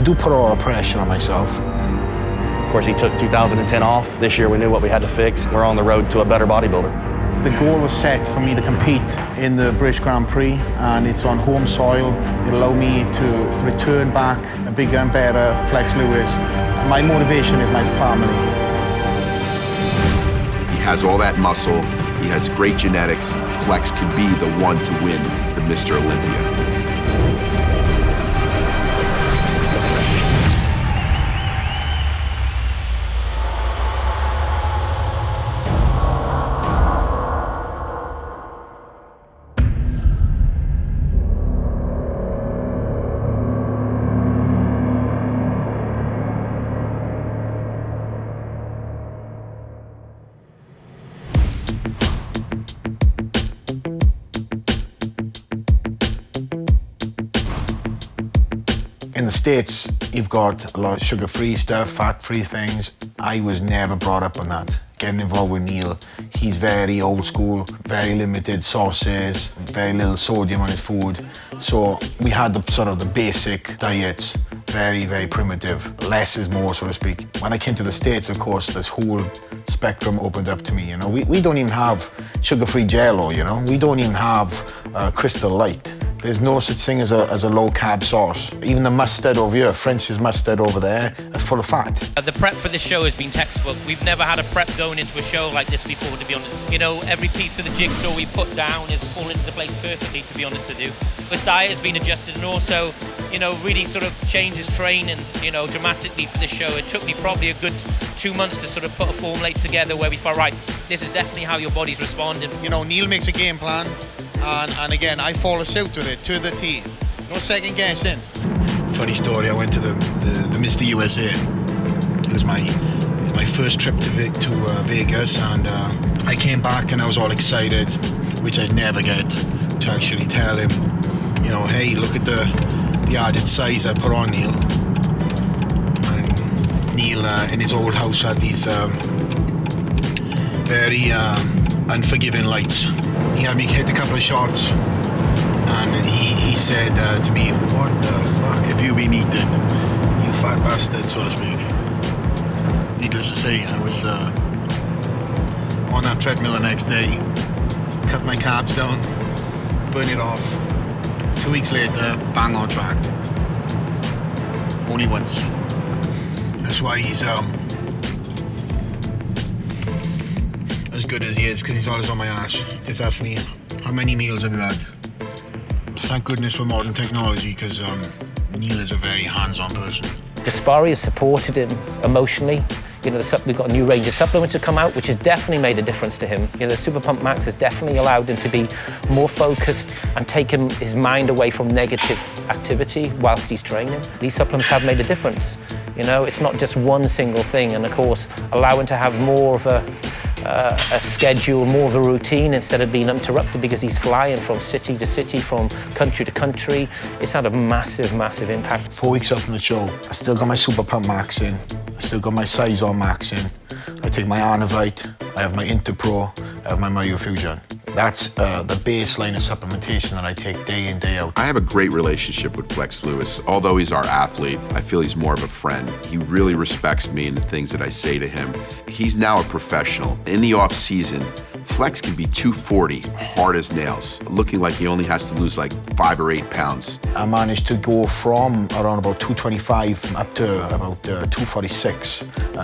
do put a lot of pressure on myself. Of course, he took 2010 off. This year we knew what we had to fix. We're on the road to a better bodybuilder. The goal was set for me to compete in the British Grand Prix, and it's on home soil. It'll allow me to return back a bigger and better Flex Lewis. My motivation is my family. He has all that muscle. He has great genetics. Flex could be the one to win the Mr. Olympia. In the States, you've got a lot of sugar-free stuff, fat-free things. I was never brought up on that. Getting involved with Neil, he's very old school, very limited sauces, very little sodium on his food. So we had the sort of the basic diets, very, very primitive. Less is more, so to speak. When I came to the States, of course, this whole spectrum opened up to me, you know. We don't even have sugar-free Jell-O, you know. We don't even have Crystal Light. There's no such thing as a low-carb sauce. Even the mustard over here, French's mustard over there, are full of fat. The prep for this show has been textbook. We've never had a prep going into a show like this before, to be honest. You know, every piece of the jigsaw we put down is falling into place perfectly, to be honest with you. His diet has been adjusted, and also, you know, really sort of changed his training, you know, dramatically for this show. It took me probably a good 2 months to sort of put a formulate together where we felt, right, this is definitely how your body's responding. You know, Neil makes a game plan, and again, I follow suit with it to the T. No second guessing. Funny story, I went to the Mr. USA. It was my first trip to Vegas, and I came back and I was all excited, which I'd never get, to actually tell him, you know, hey, look at the added size I put on Neil. And Neil in his old house had these very unforgiving lights. He had me hit a couple of shots, and he said to me, what the fuck have you been eating, you fat bastard, so to speak. Needless to say, I was on that treadmill the next day, cut my carbs down, burn it off. 2 weeks later, bang on track. Only once. That's why he's as good as he is, because he's always on my ass. Just ask me, how many meals have you had? Thank goodness for modern technology, because Neil is a very hands-on person. Gaspari has supported him emotionally. You know, we've got a new range of supplements to come out, which has definitely made a difference to him. You know, the Super Pump Max has definitely allowed him to be more focused and taken his mind away from negative activity whilst he's training. These supplements have made a difference. You know, it's not just one single thing, and of course, allowing to have more of a schedule, more of a routine instead of being interrupted because he's flying from city to city, from country to country. It's had a massive, massive impact. 4 weeks up from the show, I still got my Super Pump Max in. I still got my Size On Max in. I take my Arnovite, I have my Interpro, I have my Myofusion. That's the baseline of supplementation that I take day in, day out. I have a great relationship with Flex Lewis. Although he's our athlete, I feel he's more of a friend. He really respects me and the things that I say to him. He's now a professional. In the off season, Flex can be 240, hard as nails, looking like he only has to lose like 5 or 8 pounds. I managed to go from around about 225 up to about 246,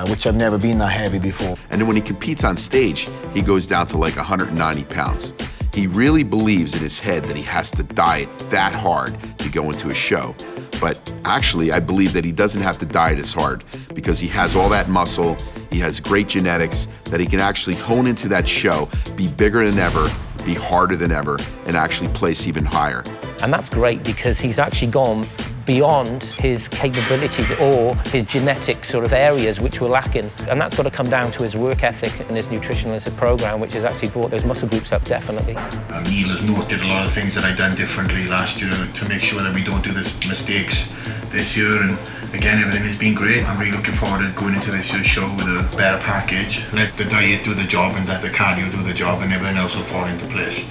which I've never been that heavy before. And then when he competes on stage, he goes down to like 190 pounds. He really believes in his head that he has to diet that hard to go into a show. But actually, I believe that he doesn't have to diet as hard because he has all that muscle, he has great genetics, that he can actually hone into that show, be bigger than ever, be harder than ever, and actually place even higher. And that's great because he's actually gone beyond his capabilities or his genetic sort of areas which were lacking. And that's got to come down to his work ethic and his nutritionalist program, which has actually brought those muscle groups up, definitely. Neil has noted a lot of things that I've done differently last year to make sure that we don't do this mistakes this year. And again, everything has been great. I'm really looking forward to going into this year's show with a better package. Let the diet do the job and let the cardio do the job, and everything else will fall into place.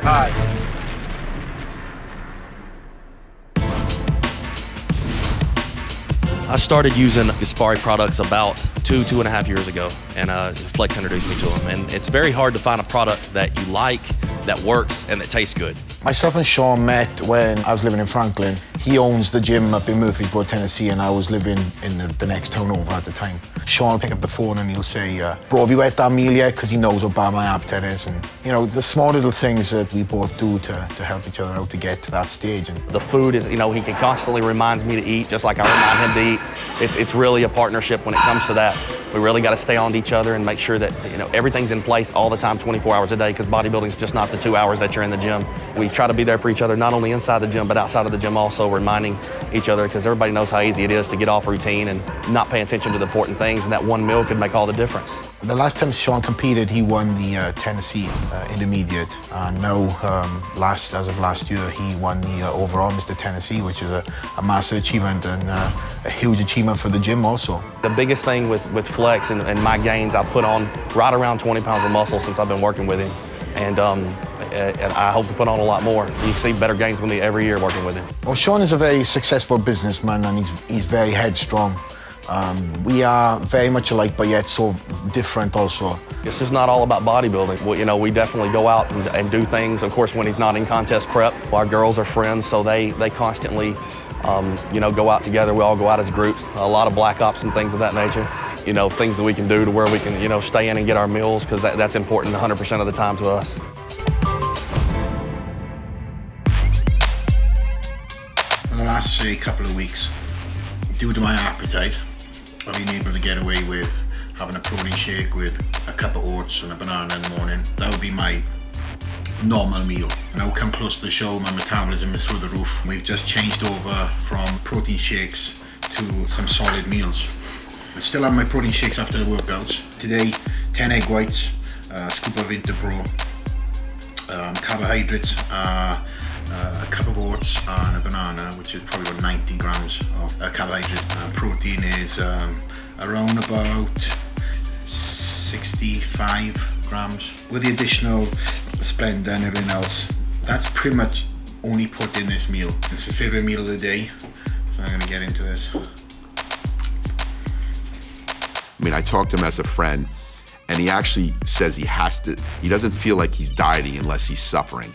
Hi. I started using Gaspari products about 2.5 years ago, and Flex introduced me to them. And it's very hard to find a product that you like, that works, and that tastes good. Myself and Sean met when I was living in Franklin. He owns the gym up in Murfreesboro, Tennessee, and I was living in the next town over at the time. Sean will pick up the phone and he'll say, bro, have you ate that meal yet? Because he knows how bad my appetite is. And, you know, the small little things that we both do to help each other out to get to that stage. And the food is, you know, he can constantly reminds me to eat, just like I remind him to eat. It's really a partnership when it comes to that. We really got to stay on to each other and make sure that, you know, everything's in place all the time, 24 hours a day, because bodybuilding is just not the 2 hours that you're in the gym. We try to be there for each other, not only inside the gym, but outside of the gym also, reminding each other, because everybody knows how easy it is to get off routine and not pay attention to the important things, and that one meal could make all the difference. The last time Sean competed, he won the Tennessee Intermediate, and now, as of last year, he won the overall Mr. Tennessee, which is a massive achievement and a huge achievement for the gym also. The biggest thing with Flex and my gains, I put on right around 20 pounds of muscle since I've been working with him, and I hope to put on a lot more. You see better gains with me every year working with him. Well, Sean is a very successful businessman, and he's very headstrong. We are very much alike, but yet so different also. It's just not all about bodybuilding. Well, you know, we definitely go out and do things. Of course, when he's not in contest prep, our girls are friends, so they constantly, you know, go out together. We all go out as groups. A lot of black ops and things of that nature. You know, things that we can do to where we can, you know, stay in and get our meals, because that's important 100% of the time to us. For the last, say, couple of weeks, due to my appetite, I've been able to get away with having a protein shake with a cup of oats and a banana in the morning. That would be my normal meal. Now come close to the show, my metabolism is through the roof. We've just changed over from protein shakes to some solid meals. I still have my protein shakes after the workouts. Today, 10 egg whites, a scoop of Interpro, carbohydrates, a cup of oats and a banana, which is probably about 90 grams of carbohydrates. Protein is around about 65 grams. With the additional Splenda and everything else, that's pretty much only put in this meal. It's the favorite meal of the day, so I'm gonna get into this. I mean, I talked to him as a friend, and he actually says he doesn't feel like he's dieting unless he's suffering.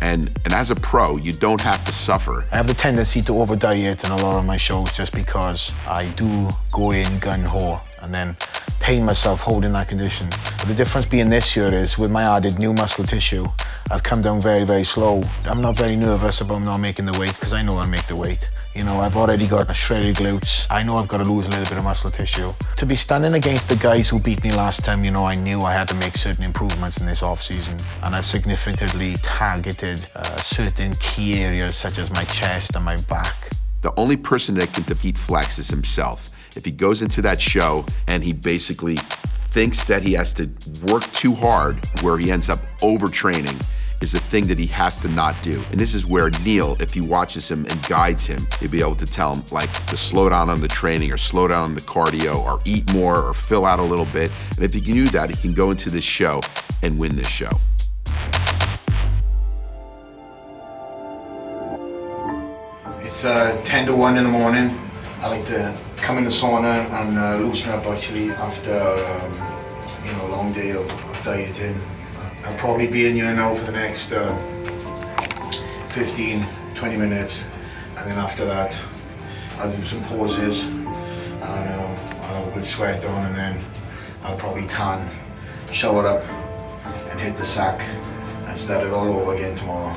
And as a pro, you don't have to suffer. I have the tendency to over diet in a lot of my shows just because I do go in gun-ho and then pain myself holding that condition. But the difference being this year is with my added new muscle tissue, I've come down very, very slow. I'm not very nervous about not making the weight because I know I'll make the weight. You know, I've already got a shredded glutes. I know I've got to lose a little bit of muscle tissue. To be standing against the guys who beat me last time, you know, I knew I had to make certain improvements in this off-season. And I've significantly targeted certain key areas such as my chest and my back. The only person that can defeat Flex is himself. If he goes into that show and he basically thinks that he has to work too hard, where he ends up overtraining, is a thing that he has to not do. And this is where Neil, if he watches him and guides him, he'll be able to tell him like to slow down on the training or slow down on the cardio or eat more or fill out a little bit. And if he can do that, he can go into this show and win this show. It's 10 to 1 in the morning. I like to come in the sauna and loosen up actually after you know, a long day of dieting. I'll probably be in here now for the next 15, 20 minutes, and then after that I'll do some pauses and I'll have a good sweat on, and then I'll probably tan, shower up and hit the sack and start it all over again tomorrow.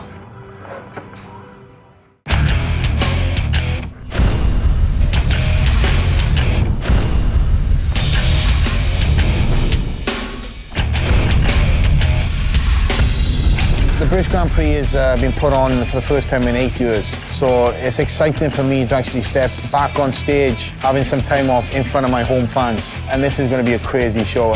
The British Grand Prix has been put on for the first time in 8 years, so it's exciting for me to actually step back on stage, having some time off in front of my home fans, and this is going to be a crazy show.